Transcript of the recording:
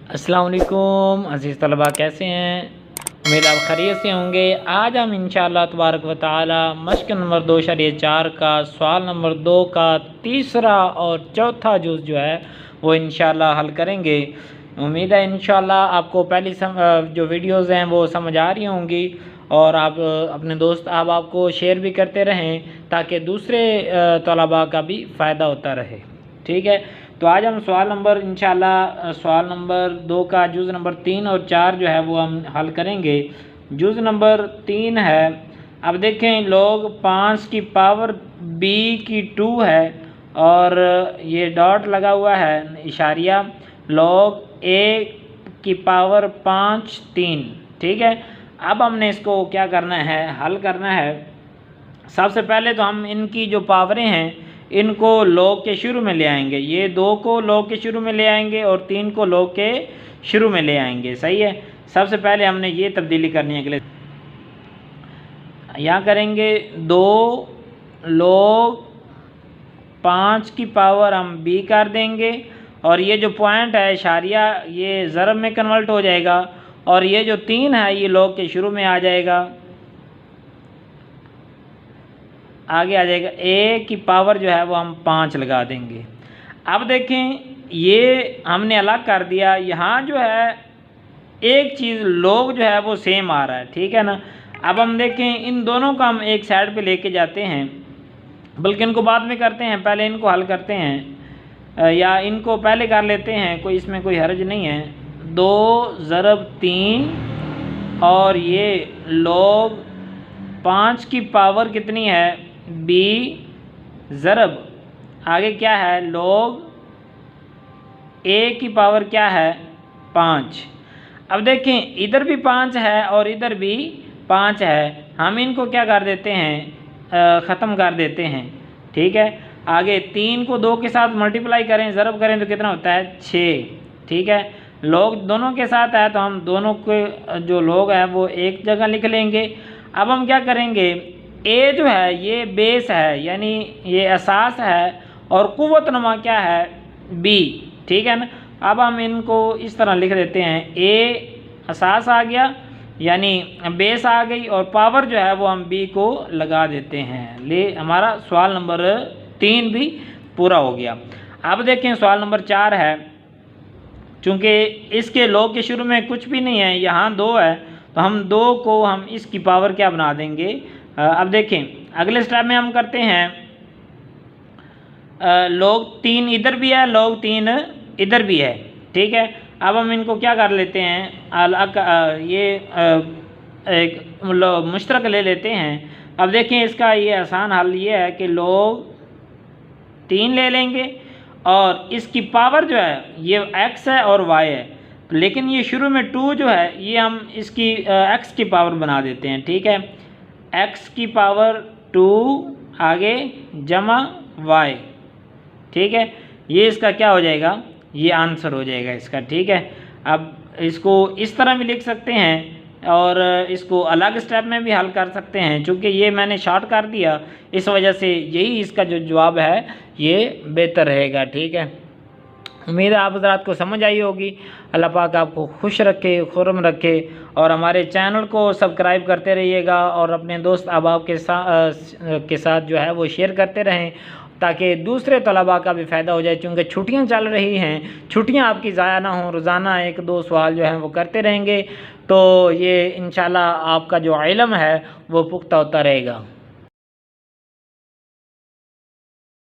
अस्सलाम वालेकुम अज़ीज़ तलबा, कैसे हैं? उम्मीद आप खैरियत से होंगे। आज हम इंशाअल्लाह तबारक व तआला मश्क नंबर 2.4 का सवाल नंबर 2 का तीसरा और चौथा जुज़ जो है वो इंशाअल्लाह हल करेंगे। उम्मीद है इंशाअल्लाह आपको पहली जो वीडियोज़ हैं वो समझ आ रही होंगी और आप अपने दोस्त अहबाब को शेयर भी करते रहें ताकि दूसरे तलबा का भी फ़ायदा होता रहे। ठीक है, तो आज हम सवाल नंबर इंशाअल्लाह सवाल नंबर 2 का जुज़ नंबर 3 और 4 जो है वो हम हल करेंगे। जुज़ नंबर 3 है, अब देखें log 5 की पावर b की 2 है और ये डॉट लगा हुआ है इशारिया, log a की पावर 5 3। ठीक है, अब हमने इसको क्या करना है, हल करना है। सबसे पहले तो हम इनकी जो पावरें हैं इनको log के शुरू में ले आएंगे। ये 2 को log के शुरू में ले आएंगे और 3 को log के शुरू में ले आएंगे। सही है, सबसे पहले हमने ये तब्दीली करनी है। अगले यहाँ करेंगे 2 log 5 की पावर हम b कर देंगे और ये जो पॉइंट है इशारिया ये ज़रब में कन्वर्ट हो जाएगा और ये जो 3 है ये log के शुरू में आ जाएगा, आगे आ जाएगा। a की पावर जो है वो हम 5 लगा देंगे। अब देखें ये हमने अलग कर दिया, यहाँ जो है एक चीज़ log जो है वो सेम आ रहा है। ठीक है ना, अब हम देखें इन दोनों को हम एक साइड पे लेके जाते हैं, बल्कि इनको बाद में करते हैं, पहले इनको हल करते हैं या इनको पहले कर लेते हैं, कोई इसमें कोई हर्ज नहीं है। 2 ज़रब 3 और ये log 5 की पावर कितनी है b ज़रब आगे क्या है log a की पावर क्या है 5। अब देखें इधर भी 5 है और इधर भी 5 है, हम इनको क्या कर देते हैं, ख़त्म कर देते हैं। ठीक है, आगे 3 को 2 के साथ मल्टीप्लाई करें, ज़रब करें तो कितना होता है 6। ठीक है, log दोनों के साथ है तो हम दोनों के जो log है वो एक जगह लिख लेंगे। अब हम क्या करेंगे, a जो है ये बेस है यानी ये असास है और कुव्वत नमा क्या है b। ठीक है ना, अब हम इनको इस तरह लिख देते हैं, a असास आ गया यानी बेस आ गई और पावर जो है वो हम b को लगा देते हैं। ले हमारा सवाल नंबर 3 भी पूरा हो गया। अब देखें सवाल नंबर 4 है, चूँकि इसके log के शुरू में कुछ भी नहीं है, यहाँ 2 है तो हम 2 को हम इसकी पावर क्या बना देंगे। अब देखें अगले स्टेप में हम करते हैं log 3 इधर भी है, log 3 इधर भी है। ठीक है, अब हम इनको क्या कर लेते हैं, अलग ये एक मुश्तरक ले लेते हैं। अब देखें इसका ये आसान हल ये है कि log 3 ले लेंगे और इसकी पावर जो है ये x है और y है, लेकिन ये शुरू में 2 जो है ये हम इसकी x की पावर बना देते हैं। ठीक है, x की पावर 2 आगे जमा y। ठीक है, ये इसका क्या हो जाएगा, ये आंसर हो जाएगा इसका। ठीक है, अब इसको इस तरह भी लिख सकते हैं और इसको अलग स्टेप में भी हल कर सकते हैं, चूँकि ये मैंने शॉर्ट कर दिया इस वजह से यही इसका जो जवाब है ये बेहतर रहेगा। ठीक है, उम्मीद है आप हज़रात को समझ आई होगी। अल्लाह पाक आपको खुश रखे, खुर्म रखे और हमारे चैनल को सब्सक्राइब करते रहिएगा और अपने दोस्त अहबाब के साथ जो है वो शेयर करते रहें ताकि दूसरे तलबा का भी फ़ायदा हो जाए। चूँकि छुट्टियां चल रही हैं, छुट्टियां आपकी ज़ाया ना हों, रोज़ाना 1-2 सवाल जो हैं वो करते रहेंगे तो ये इंशाल्लाह आपका जो इल्म है वो पुख्ता होता रहेगा।